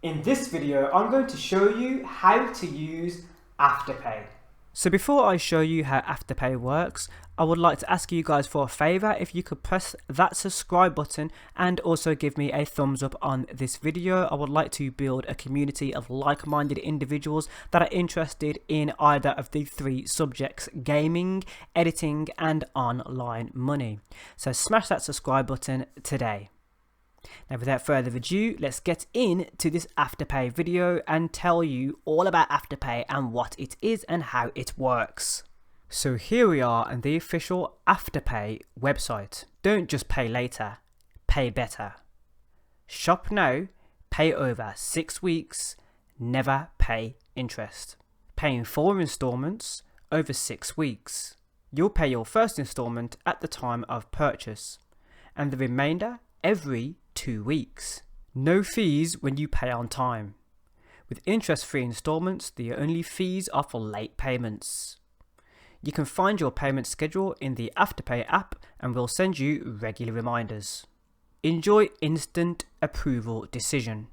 In this video, I'm going to show you how to use Afterpay. So before I show you how Afterpay works, I would like to ask you guys for a favor. If you could press that subscribe button and also give me a thumbs up on this video. I would like to build a community of like-minded individuals that are interested in either of the three subjects: gaming, editing, and online money. So smash that subscribe button today. Now without further ado, let's get into this Afterpay video and tell you all about Afterpay and what it is and how it works. So here we are on the official Afterpay website. Don't just pay later, pay better. Shop now, pay over 6 weeks, never pay interest. Pay in 4 installments over 6 weeks. You'll pay your first installment at the time of purchase and the remainder every 2 weeks. No fees when you pay on time. With interest-free installments, the only fees are for late payments. You can find your payment schedule in the Afterpay app and we'll send you regular reminders. Enjoy instant approval decision.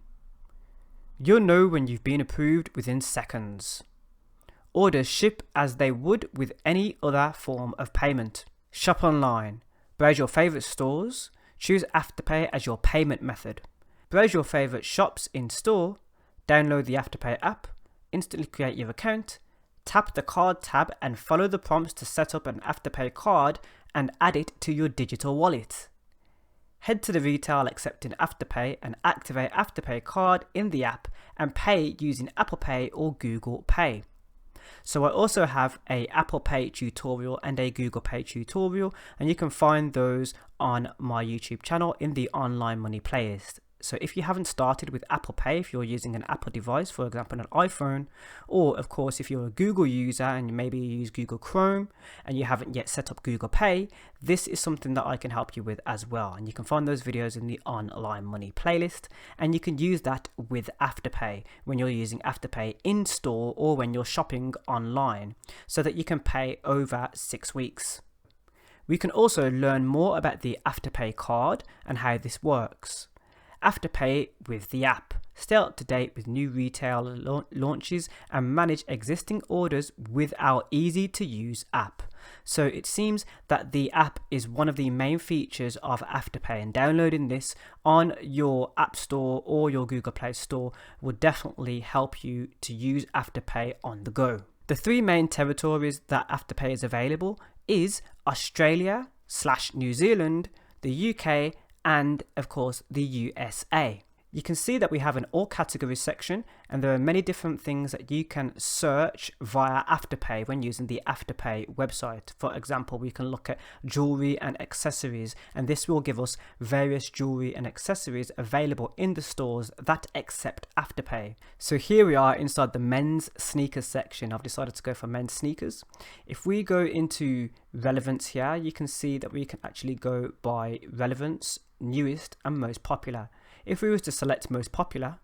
You'll know when you've been approved within seconds. Orders ship as they would with any other form of payment. Shop online. Browse your favorite stores. Choose Afterpay as your payment method. Browse your favorite shops in store, download the Afterpay app, instantly create your account, tap the card tab and follow the prompts to set up an Afterpay card and add it to your digital wallet. Head to the retail accepting Afterpay and activate Afterpay card in the app and pay using Apple Pay or Google Pay. So I also have a Apple Pay tutorial and a Google Pay tutorial, and you can find those on my YouTube channel in the online money playlist. So if you haven't started with Apple Pay, if you're using an Apple device, for example an iPhone, or of course if you're a Google user and maybe you use Google Chrome and you haven't yet set up Google Pay, this is something that I can help you with as well. And you can find those videos in the online money playlist, and you can use that with Afterpay when you're using Afterpay in store or when you're shopping online, so that you can pay over 6 weeks. We can also learn more about the Afterpay card and how this works. Afterpay with the app. Stay up to date with new retail launches and manage existing orders with our easy to use app. So it seems that the app is one of the main features of Afterpay, and downloading this on your App Store or your Google Play Store will definitely help you to use Afterpay on the go. The 3 main territories that Afterpay is available is Australia/New Zealand, the UK, and of course the USA. You can see that we have an all categories section, and there are many different things that you can search via Afterpay when using the Afterpay website. For example, we can look at jewelry and accessories, and this will give us various jewelry and accessories available in the stores that accept Afterpay. So here we are inside the men's sneakers section. I've decided to go for men's sneakers. If we go into relevance here, you can see that we can actually go by relevance, newest and most popular. If we were to select most popular,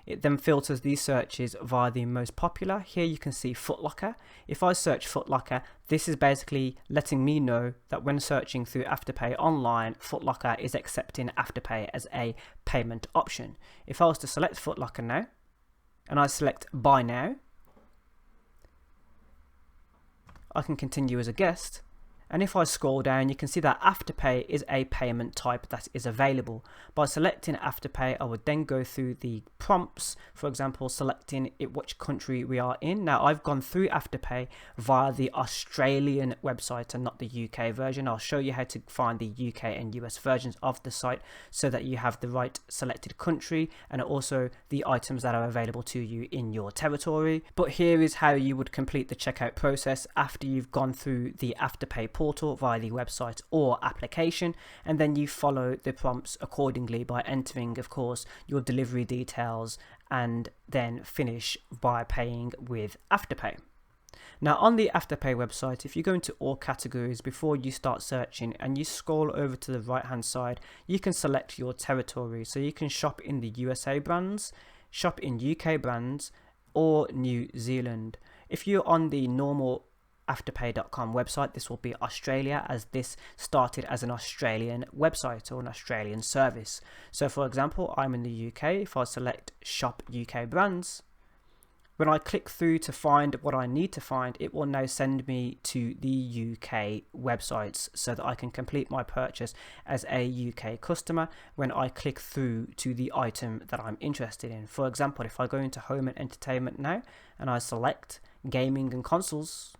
it then filters these searches via the most popular. Here you can see Foot Locker. If I search Foot Locker, this is basically letting me know that when searching through Afterpay online, Foot Locker is accepting Afterpay as a payment option. If I was to select Foot Locker now, and I select Buy Now, I can continue as a guest. And if I scroll down, you can see that Afterpay is a payment type that is available. By selecting Afterpay, I would then go through the prompts, for example, selecting which country we are in. Now, I've gone through Afterpay via the Australian website and not the UK version. I'll show you how to find the UK and US versions of the site so that you have the right selected country and also the items that are available to you in your territory. But here is how you would complete the checkout process after you've gone through the Afterpay portal via the website or application, and then you follow the prompts accordingly by entering, of course, your delivery details and then finish by paying with Afterpay. Now on the Afterpay website, if you go into all categories before you start searching and you scroll over to the right hand side, you can select your territory. So you can shop in the USA brands, shop in UK brands or New Zealand. If you're on the normal Afterpay.com website. This will be Australia, as this started as an Australian website or an Australian service. So for example, I'm in the UK. If I select shop UK brands, when I click through to find what I need to find, it will now send me to the UK websites so that I can complete my purchase as a UK customer when I click through to the item that I'm interested in. For example, if I go into home and entertainment now and I select gaming and consoles,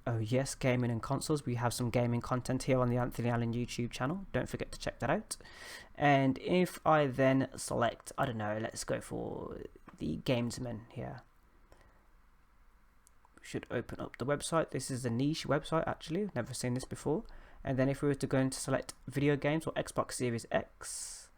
oh yes, gaming and consoles. We have some gaming content here on the Anthony Allen YouTube channel. Don't forget to check that out. And if I then select, I don't know, let's go for the Gamesman here. We should open up the website. This is a niche website actually. Never seen this before. And then if we were to go into select video games or Xbox Series X,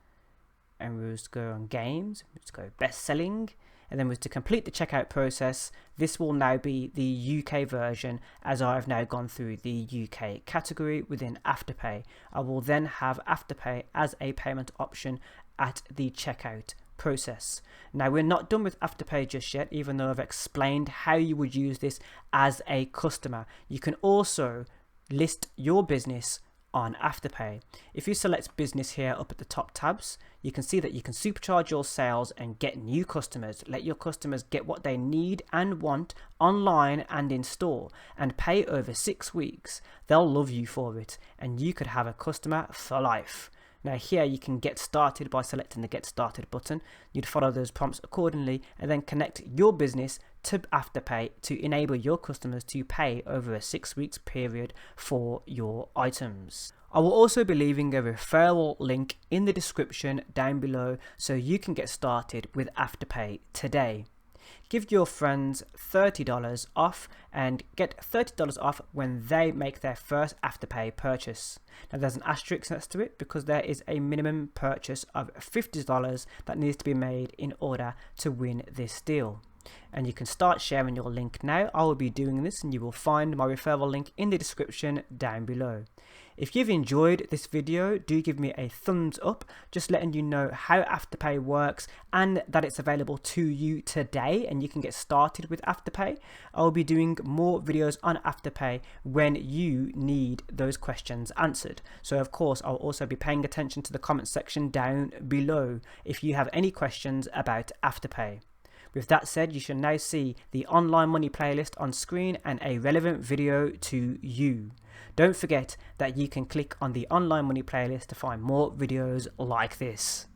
and we were to go on games, let's go best selling. And then to complete the checkout process, this will now be the UK version, as I have now gone through the UK category within Afterpay. I will then have Afterpay as a payment option at the checkout process. Now we're not done with Afterpay just yet, even though I've explained how you would use this as a customer. You can also list your business on Afterpay. If you select business here up at the top tabs, you can see that you can supercharge your sales and get new customers. Let your customers get what they need and want online and in store, and pay over 6 weeks. They'll love you for it, and you could have a customer for life. Now here you can get started by selecting the get started button. You'd follow those prompts accordingly and then connect your business to Afterpay to enable your customers to pay over a 6 weeks period for your items. I will also be leaving a referral link in the description down below so you can get started with Afterpay today. Give your friends $30 off and get $30 off when they make their first Afterpay purchase. Now there's an asterisk next to it because there is a minimum purchase of $50 that needs to be made in order to win this deal. And you can start sharing your link now. I will be doing this, and you will find my referral link in the description down below. If you've enjoyed this video, do give me a thumbs up, just letting you know how Afterpay works and that it's available to you today and you can get started with Afterpay. I will be doing more videos on Afterpay when you need those questions answered. So of course, I'll also be paying attention to the comment section down below if you have any questions about Afterpay. With that said, you should now see the online money playlist on screen and a relevant video to you. Don't forget that you can click on the online money playlist to find more videos like this.